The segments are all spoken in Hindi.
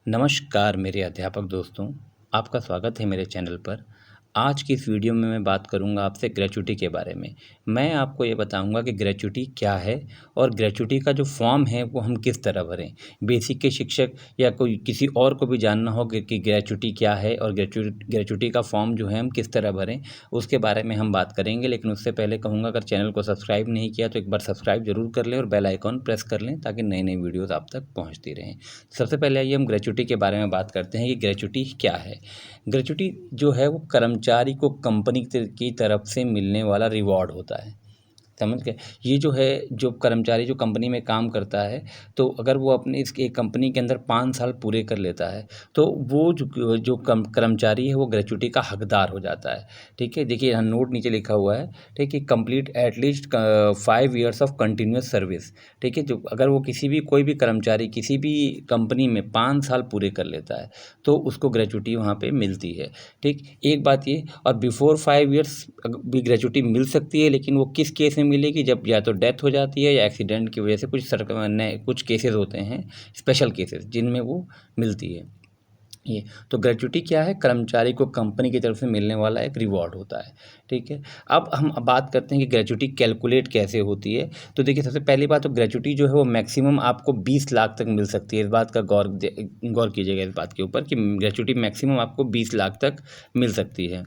नमस्कार मेरे अध्यापक दोस्तों, आपका स्वागत है मेरे चैनल पर। आज की इस वीडियो में मैं बात करूंगा आपसे ग्रेच्युटी के बारे में। मैं आपको ये बताऊंगा कि ग्रेच्युटी क्या है और ग्रेच्युटी का जो फॉर्म है वो हम किस तरह भरें। बेसिक के शिक्षक या कोई किसी और को भी जानना हो कि ग्रेच्युटी क्या है और ग्रेच्युटी का फॉर्म जो है हम किस तरह भरें, उसके बारे में हम बात करेंगे। लेकिन उससे पहले कहूँगा, अगर चैनल को सब्सक्राइब नहीं किया तो एक बार सब्सक्राइब ज़रूर कर लें और बेल आइकॉन प्रेस कर लें ताकि नई नई वीडियोज़ आप तक पहुँचती रहें। सबसे पहले आइए हम ग्रेच्युटी के बारे में बात करते हैं कि ग्रेच्युटी क्या है। ग्रेच्युटी जो है वो कर्मचारी को कंपनी की तरफ से मिलने वाला रिवॉर्ड होता है। समझ गए? ये जो है, जो कर्मचारी जो कंपनी में काम करता है, तो अगर वो अपने इस एक कंपनी के अंदर 5 साल पूरे कर लेता है, तो वो जो कर्मचारी है वो ग्रेच्युटी का हकदार हो जाता है। ठीक है? देखिए यहाँ नोट नीचे लिखा हुआ है, ठीक है, complete at least 5 years of continuous service. ठीक है? जो अगर वो कोई भी कर्मचारी किसी भी कंपनी में 5 साल पूरे कर लेता है, तो उसको ग्रेच्युटी वहाँ पे मिलती है। ठीक? एक बात ये, और बिफोर 5 ईयर्स भी ग्रेच्युटी मिल सकती है, लेकिन वो किस केस में मिलेगी? जब या तो डेथ हो जाती है या एक्सीडेंट की वजह से कुछ केसेस होते हैं, स्पेशल केसेस, जिनमें वो मिलती है। ये तो ग्रेच्युटी क्या है? कर्मचारी को कंपनी की तरफ से मिलने वाला एक रिवॉर्ड होता है। ठीक है? अब हम बात करते हैं कि ग्रेच्युटी कैलकुलेट कैसे होती है। तो देखिए, सबसे पहली बात तो ग्रेच्युटी जो है वो मैक्सिमम आपको 20 लाख तक मिल सकती है। इस बात का गौर कीजिएगा इस बात के ऊपर कि ग्रेच्युटी मैक्सिमम आपको 20 लाख तक मिल सकती है,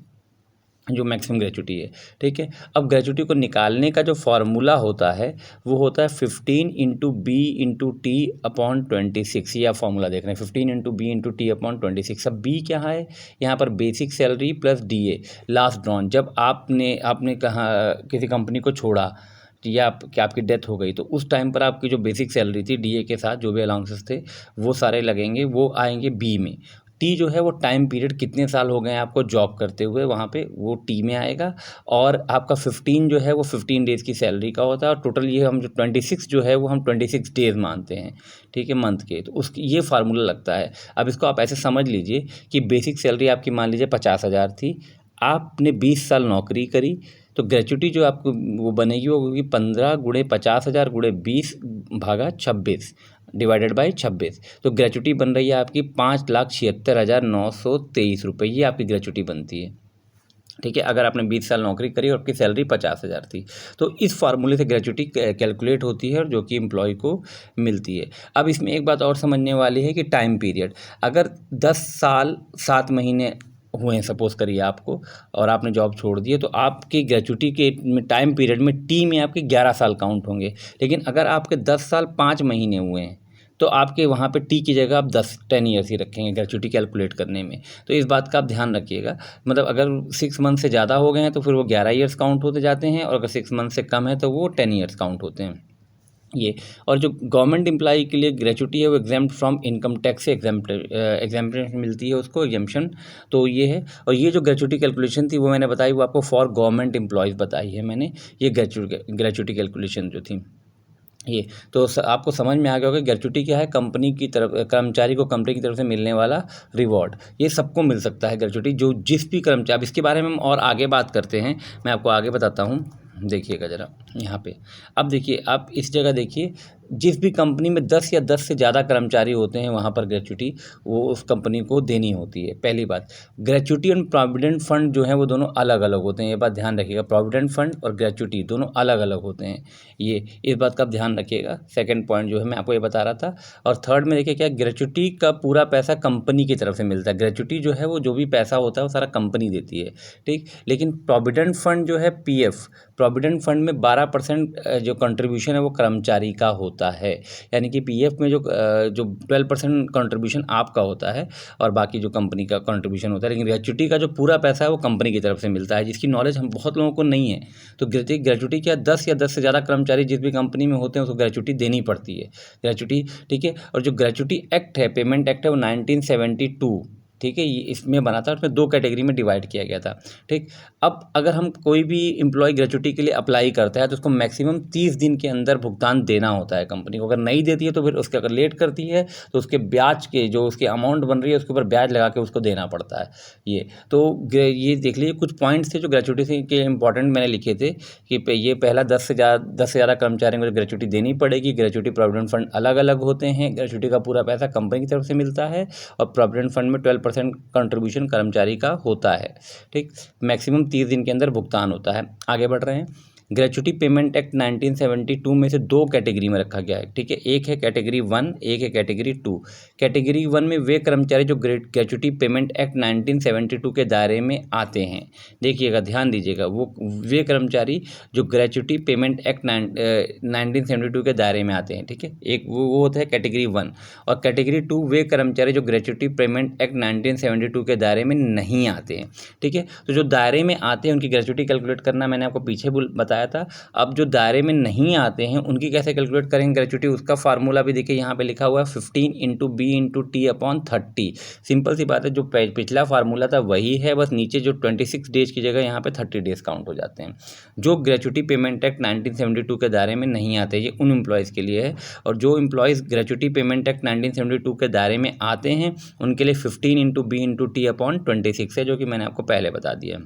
जो मैक्सिमम ग्रेच्युटी है। ठीक है? अब ग्रेच्युटी को निकालने का जो फार्मूला होता है वो होता है 15 into B into T upon 26। ये आप फार्मूला देख रहे हैं, 15 into B into T upon 26। अब बी क्या है? यहाँ पर basic salary plus DA last drawn. जब आपने कहा किसी कंपनी को छोड़ा या आपकी डेथ हो गई, तो उस टाइम पर आपकी जो बेसिक सैलरी थी डीए के साथ जो भी अलाउंसेस थे वो सारे लगेंगे, वो आएंगे बी में। टी जो है वो टाइम पीरियड, कितने साल हो गए हैं आपको जॉब करते हुए, वहाँ पे वो टी में आएगा। और आपका 15 जो है वो 15 डेज़ की सैलरी का होता है, और टोटल ये हम जो 26 जो है वो हम 26 डेज़ मानते हैं। ठीक है? मंथ के, तो उसकी ये फार्मूला लगता है। अब इसको आप ऐसे समझ लीजिए कि बेसिक सैलरी आपकी मान लीजिए 50,000 थी, आपने 20 साल नौकरी करी, तो ग्रेच्युटी जो आपको वो बनेगी वो होगी 15 गुणे 50,000 गुणे 20 भागा 26 डिवाइडेड बाई 26। तो ग्रेच्युटी बन रही है आपकी 5,76,923 रुपये। ये आपकी ग्रेच्युटी बनती है। ठीक है? अगर आपने 20 साल नौकरी करी और आपकी सैलरी 50,000 थी, तो इस फार्मूले से ग्रेच्युटी कैलकुलेट होती है और जो कि एम्प्लॉय को मिलती है। अब इसमें एक बात और समझने वाली है कि टाइम पीरियड, अगर 10 साल 7 महीने हुए हैं सपोज़ करिए आपको, और आपने जॉब छोड़ दी है, तो आपकी ग्रेच्युटी के टाइम पीरियड में टी में आपके 11 साल काउंट होंगे। लेकिन अगर आपके 10 साल 5 महीने हुए हैं, तो आपके वहाँ पे टी की जगह आप 10 ईयर्स ही रखेंगे ग्रेच्युटी कैलकुलेट करने में। तो इस बात का आप ध्यान रखिएगा। मतलब अगर 6 मंथ से ज़्यादा हो गए हैं तो फिर वो 11 ईयर्स काउंट होते जाते हैं, और अगर 6 मंथ से कम है तो वो 10 ईयर्स काउंट होते हैं। ये, और जो गवर्नमेंट एम्प्लॉई के लिए ग्रेच्युटी है वो एग्जेम्प्ट फ्रॉम इनकम टैक्स से एग्जेम्पशन मिलती है उसको, एग्जेम्पशन। तो ये है, और ये जो ग्रेच्युटी कैलकुलेशन थी वो मैंने बताई, वो आपको फॉर गवर्नमेंट एम्प्लॉयज़ बताई है मैंने, ये ग्रेच्युटी कैलकुलेशन जो थी ये। तो आपको समझ में आ गया होगा ग्रेच्युटी क्या है? कंपनी की तरफ, कर्मचारी को कंपनी की तरफ से मिलने वाला रिवॉर्ड। ये सबको मिल सकता है ग्रेच्युटी, जो जिस भी कर्मचारी। अब इसके बारे में हम और आगे बात करते हैं, मैं आपको आगे बताता हूँ। देखिएगा ज़रा यहाँ पे। अब देखिए, आप इस जगह देखिए, जिस भी कंपनी में 10 या 10 से ज़्यादा कर्मचारी होते हैं वहाँ पर ग्रेच्युटी वो उस कंपनी को देनी होती है। पहली बात, ग्रेच्युटी और प्रोविडेंट फंड जो है वो दोनों अलग अलग होते हैं, ये बात ध्यान रखिएगा। प्रोविडेंट फंड और ग्रेच्युटी दोनों अलग अलग होते हैं, ये इस बात का आप ध्यान रखिएगा। सेकंड पॉइंट जो है मैं आपको ये बता रहा था। और थर्ड में देखिए क्या, ग्रेच्युटी का पूरा पैसा कंपनी की तरफ से मिलता है। ग्रेच्युटी जो है वो जो भी पैसा होता है वो सारा कंपनी देती है। ठीक? लेकिन प्रोविडेंट फंड जो है पीएफ, प्रोविडेंट फंड में 12% जो कंट्रीब्यूशन है वो कर्मचारी का होता है। यानी कि पीएफ में जो 12% कंट्रीब्यूशन आपका होता है और बाकी जो कंपनी का कंट्रीब्यूशन होता है। लेकिन ग्रेच्युटी का जो पूरा पैसा है वो कंपनी की तरफ से मिलता है, जिसकी नॉलेज हम बहुत लोगों को नहीं है। तो ग्रेच्युटी क्या, 10 या 10 से ज़्यादा कर्मचारी जिस भी कंपनी में होते हैं उसको ग्रेच्युटी देनी पड़ती है, ग्रेच्युटी। ठीक है? और जो ग्रेच्युटी एक्ट है, पेमेंट एक्ट है, वो 1972 ठीक है, ये इसमें बना था, उसमें 2 कैटेगरी में डिवाइड किया गया था। ठीक, अब अगर हम कोई भी एम्प्लॉय ग्रेच्युटी के लिए अप्लाई करता है तो उसको मैक्सिमम 30 दिन के अंदर भुगतान देना होता है कंपनी को। अगर नहीं देती है तो फिर उसके, अगर लेट करती है तो उसके ब्याज के जो उसकी अमाउंट बन रही है उसके ऊपर ब्याज लगा के उसको देना पड़ता है। ये तो ये देख लीजिए कुछ पॉइंट्स थे जो ग्रेच्युटी के इंपॉर्टेंट मैंने लिखे थे कि ये पहला 10 से ज़्यादा कर्मचारियों को ग्रेच्युटी देनी पड़ेगी। ग्रेच्युटी प्रोविडेंट फंड अलग अलग होते हैं। ग्रेच्युटी का पूरा पैसा कंपनी की तरफ से मिलता है और प्रोविडेंट फंड में 12% कंट्रीब्यूशन कर्मचारी का होता है। ठीक, मैक्सिमम 30 दिन के अंदर भुगतान होता है। आगे बढ़ रहे हैं। ग्रेच्युटी पेमेंट एक्ट 1972 में से 2 कैटेगरी में रखा गया है। ठीक है, एक है कैटेगरी 1, एक है कैटेगरी 2। कैटेगरी 1 में वे कर्मचारी जो ग्रेच्युटी पेमेंट एक्ट 1972 के दायरे में आते हैं। देखिएगा, ध्यान दीजिएगा, वो वे कर्मचारी जो ग्रेच्युटी पेमेंट एक्ट 1972 के दायरे में आते हैं। ठीक है, एक वो होता है कैटेगरी 1, और कैटेगरी 2 वे कर्मचारी जो ग्रेच्युटी पेमेंट एक्ट 1972 के दायरे में नहीं आते हैं। ठीक है, तो जो दायरे में आते हैं उनकी ग्रेच्युटी कैलकुलेट करना मैंने आपको पीछे बताया था। अब जो दायरे में नहीं आते हैं उनकी कैसे कैलकुलेट करेंगे ग्रेच्युटी, उसका फार्मूला भी देखिए यहाँ पे लिखा हुआ है 15 into B into T upon 30। Simple सी बात है, जो पिछला फार्मूला था वही है, बस नीचे जो 26 डेज की जगह यहाँ पे 30 डेज काउंट हो जाते हैं। जो ग्रेच्युटी पेमेंट एक्ट 1972 के दायरे में नहीं आते, ये उन एम्प्लॉयज़ के लिए है, और जो एम्प्लॉयज़ ग्रेच्युटी पेमेंट एक्ट 1972 के दायरे में आते हैं उनके लिए 15 into B into T upon 26 है, जो कि मैंने आपको पहले बता दिया।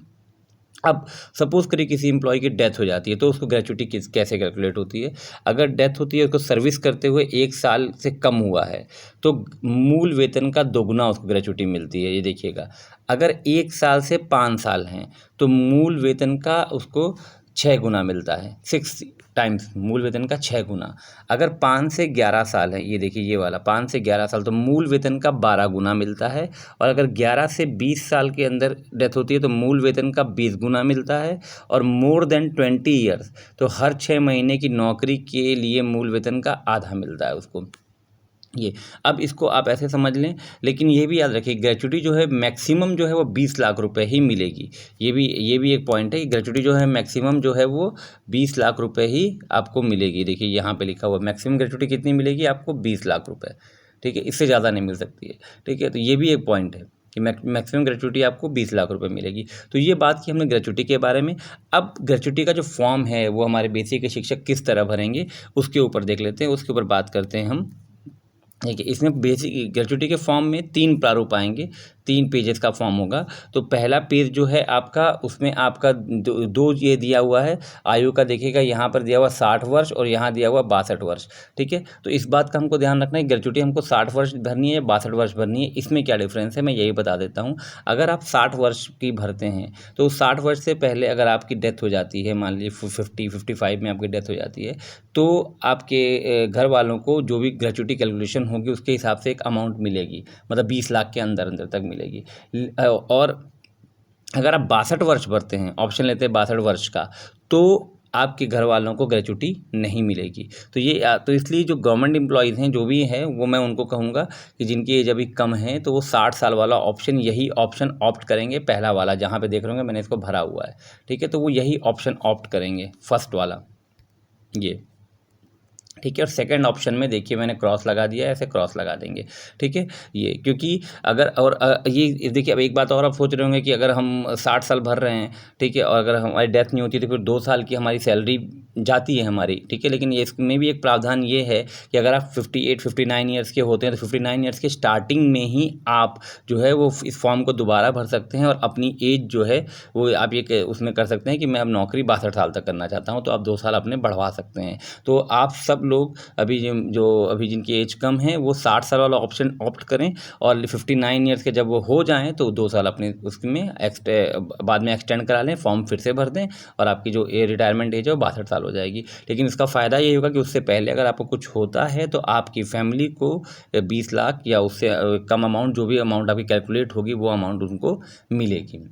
अब सपोज़ करिए किसी एम्प्लॉय की डेथ हो जाती है तो उसको ग्रेच्युटी कैसे कैलकुलेट होती है। अगर डेथ होती है, उसको सर्विस करते हुए 1 साल से कम हुआ है तो मूल वेतन का दोगुना उसको ग्रेच्युटी मिलती है। ये देखिएगा, अगर 1 साल से 5 साल हैं तो मूल वेतन का उसको 6 गुना मिलता है, 6 टाइम्स मूल वेतन का 6 गुना। अगर 5 से 11 साल है, ये देखिए ये वाला 5 से 11 साल, तो मूल वेतन का 12 गुना मिलता है। और अगर 11 से 20 साल के अंदर डेथ होती है तो मूल वेतन का 20 गुना मिलता है। और मोर देन 20 ईयर्स, तो हर 6 महीने की नौकरी के लिए मूल वेतन का आधा मिलता है उसको। ये, अब इसको आप ऐसे समझ लें, लेकिन ये भी याद रखिए ग्रेच्युटी जो है मैक्सिमम जो है वो 20 लाख रुपए ही मिलेगी। ये भी एक पॉइंट है कि ग्रेच्युटी जो है मैक्सिमम जो है वो 20 लाख रुपए ही आपको मिलेगी। देखिए यहाँ पे लिखा हुआ मैक्सिमम ग्रेच्युटी कितनी मिलेगी आपको, 20 लाख रुपए। ठीक है, इससे ज़्यादा नहीं मिल सकती है। ठीक है, तो ये भी एक पॉइंट है कि मैक्सिमम ग्रेच्युटी आपको 20 लाख रुपए मिलेगी। तो ये बात की हमने ग्रेच्युटी के बारे में। अब ग्रेच्युटी का जो फॉर्म है वो हमारे बेसिक के शिक्षक किस तरह भरेंगे उसके ऊपर देख लेते हैं, उसके ऊपर बात करते हैं हम। देखिए, इसमें बेसिक ग्रेच्युटी के फॉर्म में 3 प्रारूप आएंगे, 3 पेजेस का फॉर्म होगा। तो पहला पेज जो है आपका, उसमें आपका दो ये दिया हुआ है आयु का। देखिएगा यहाँ पर दिया हुआ 60 वर्ष और यहाँ दिया हुआ 62 वर्ष। ठीक है, तो इस बात का हमको ध्यान रखना है, ग्रेच्युटी हमको 60 वर्ष भरनी है या 62 वर्ष भरनी है, इसमें क्या डिफरेंस है मैं यही बता देता हूँ। अगर आप 60 वर्ष की भरते हैं तो 60 वर्ष से पहले अगर आपकी डेथ हो जाती है, मान लीजिए 55 में आपकी डेथ हो जाती है, तो आपके घर वालों को जो भी ग्रेच्युटी कैलकुलेशन होगी उसके हिसाब से एक अमाउंट मिलेगी, मतलब 20 लाख के अंदर अंदर तक मिलेगी। और अगर आप 62 वर्ष भरते हैं, ऑप्शन लेते हैं 62 वर्ष का, तो आपके घर वालों को ग्रेच्युटी नहीं मिलेगी। तो ये तो इसलिए जो गवर्नमेंट एम्प्लॉयज़ हैं जो भी हैं वो मैं उनको कहूँगा कि जिनकी एज अभी कम है तो वो 60 साल वाला ऑप्शन, यही ऑप्शन ऑप्ट करेंगे, पहला वाला जहाँ पे देख रहे होंगे मैंने इसको भरा हुआ है। ठीक है, तो वो यही ऑप्शन ऑप्ट करेंगे, फर्स्ट वाला ये। ठीक है, और सेकंड ऑप्शन में देखिए मैंने क्रॉस लगा दिया है, ऐसे क्रॉस लगा देंगे। ठीक है, ये क्योंकि अगर और ये देखिए, अब एक बात और आप सोच रहे होंगे कि अगर हम 60 साल भर रहे हैं, ठीक है, और अगर हमारी डेथ नहीं होती तो फिर 2 साल की हमारी सैलरी जाती है हमारी। ठीक है, लेकिन ये इसमें भी एक प्रावधान ये है कि अगर आप 58-59 ईयर्स के होते हैं तो 59 ईयर्स के स्टार्टिंग में ही आप जो है वो इस फॉर्म को दोबारा भर सकते हैं और अपनी एज जो है वो आप ये उसमें कर सकते हैं कि मैं अब नौकरी 62 साल तक करना चाहता हूँ, तो आप 2 साल अपने बढ़वा सकते हैं। तो आप सब लोग अभी अभी जिनकी एज कम है वो 60 साल वाला ऑप्शन ऑप्ट करें, और 59 ईयर्स के जब वो हो जाएं तो 2 साल अपने उसमें बाद में एक्सटेंड करा लें, फॉर्म फिर से भर दें, और आपकी जो रिटायरमेंट एज है वो 62 साल हो जाएगी। लेकिन इसका फ़ायदा ये होगा कि उससे पहले अगर आपको कुछ होता है तो आपकी फैमिली को 20 लाख या उससे कम अमाउंट, जो भी अमाउंट आपकी कैलकुलेट होगी वो अमाउंट उनको मिलेगी।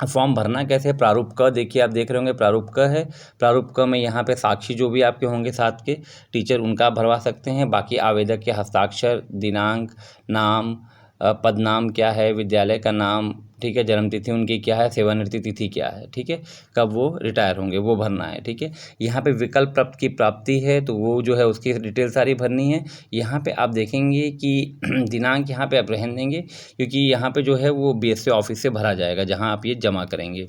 फॉर्म भरना कैसे है, प्रारूप क देखिए, आप देख रहे होंगे प्रारूप क है। प्रारूप क में यहाँ पे साक्षी जो भी आपके होंगे साथ के टीचर, उनका भरवा सकते हैं। बाकी आवेदक के हस्ताक्षर, दिनांक, नाम, पदनाम क्या है, विद्यालय का नाम, ठीक है, जन्म तिथि उनकी क्या है, सेवानिवृत्ति तिथि क्या है, ठीक है, कब वो रिटायर होंगे वो भरना है, ठीक है। यहाँ पे विकल्प प्राप्त की प्राप्ति है तो वो जो है उसकी डिटेल सारी भरनी है। यहाँ पे आप देखेंगे कि दिनांक यहाँ पे आप रहने देंगे, क्योंकि यहाँ पे जो है वो बीएससी ऑफिस से भरा जाएगा जहाँ आप ये जमा करेंगे।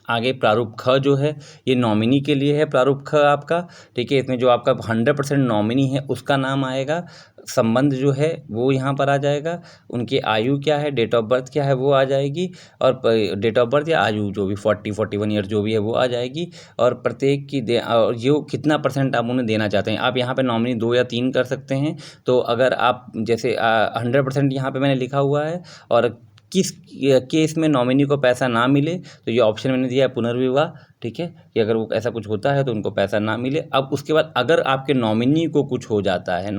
आगे प्रारूप ख जो है ये नॉमिनी के लिए है, प्रारूप ख आपका, ठीक है। इसमें जो आपका 100% नॉमिनी है उसका नाम आएगा, संबंध जो है वो यहाँ पर आ जाएगा, उनकी आयु क्या है, डेट ऑफ बर्थ क्या है वो आ जाएगी, और डेट ऑफ बर्थ या आयु जो भी 41 ईयर जो भी है वो आ जाएगी, और प्रत्येक की और जो कितना परसेंट आप उन्हें देना चाहते हैं। आप यहाँ पे नॉमिनी 2 या 3 कर सकते हैं। तो अगर आप जैसे 100% यहाँ पे मैंने लिखा हुआ है, और किस केस में नॉमिनी को पैसा ना मिले तो ये ऑप्शन मैंने दिया है पुनर्विवाह, ठीक है, कि अगर वो ऐसा कुछ होता है तो उनको पैसा ना मिले। अब उसके बाद अगर आपके नॉमिनी को कुछ हो जाता है,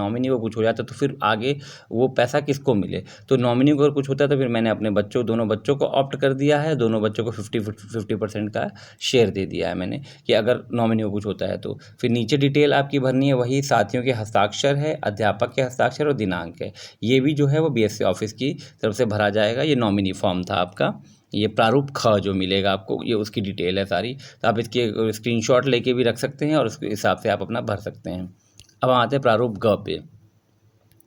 तो फिर आगे वो पैसा किसको मिले। तो नॉमिनी को अगर कुछ होता है तो फिर मैंने अपने दोनों बच्चों को ऑप्ट कर दिया है, दोनों बच्चों को 50% का शेयर दे दिया है मैंने, कि अगर नॉमिनी को कुछ होता है तो। फिर नीचे डिटेल आपकी भरनी है, वही साथियों के हस्ताक्षर है, अध्यापक के हस्ताक्षर और दिनांक है। ये भी जो है वो बीएससी ऑफिस की तरफ से भरा जाएगा। ये नॉमिनी फॉर्म था आपका। ये प्रारूप ख जो मिलेगा आपको, ये उसकी डिटेल है सारी। तो आप इसके स्क्रीनशॉट लेके भी रख सकते हैं और उसके हिसाब से आप अपना भर सकते हैं। अब आते हैं प्रारूप ग पे।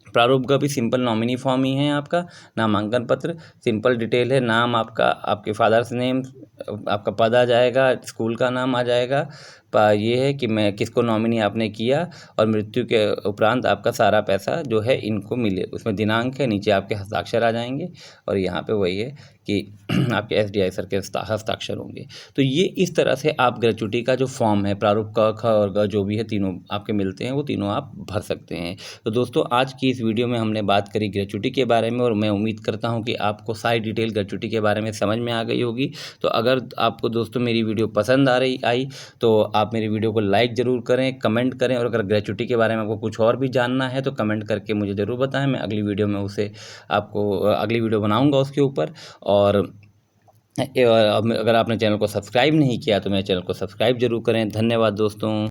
प्रारूप ग भी सिंपल नॉमिनी फॉर्म ही है आपका। नामांकन पत्र सिंपल डिटेल है, नाम आपका, आपके फादर्स नेम, आपका पद आ जाएगा, स्कूल का नाम आ जाएगा, ये है कि मैं किसको नॉमिनी आपने किया, और मृत्यु के उपरांत आपका सारा पैसा जो है इनको मिले, उसमें दिनांक है, नीचे आपके हस्ताक्षर आ जाएंगे, और यहाँ पे वही है कि आपके एसडीआई सर के हस्ताक्षर होंगे। तो ये इस तरह से आप ग्रेचुटी का जो फॉर्म है, प्रारूप क, ख और ग जो भी है, तीनों आपके मिलते हैं, वो तीनों आप भर सकते हैं। तो दोस्तों आज की इस वीडियो में हमने बात करी ग्रेचुटी के बारे में, और मैं उम्मीद करता हूँ कि आपको सारी डिटेल ग्रेचुटी के बारे में समझ में आ गई होगी। तो अगर आपको दोस्तों मेरी वीडियो पसंद आई तो आप मेरी वीडियो को लाइक ज़रूर करें, कमेंट करें, और अगर ग्रेचुटी के बारे में आपको कुछ और भी जानना है तो कमेंट करके मुझे ज़रूर बताएं। मैं अगली वीडियो में उसे आपको अगली वीडियो बनाऊंगा उसके ऊपर। और अगर आपने चैनल को सब्सक्राइब नहीं किया तो मेरे चैनल को सब्सक्राइब जरूर करें। धन्यवाद दोस्तों।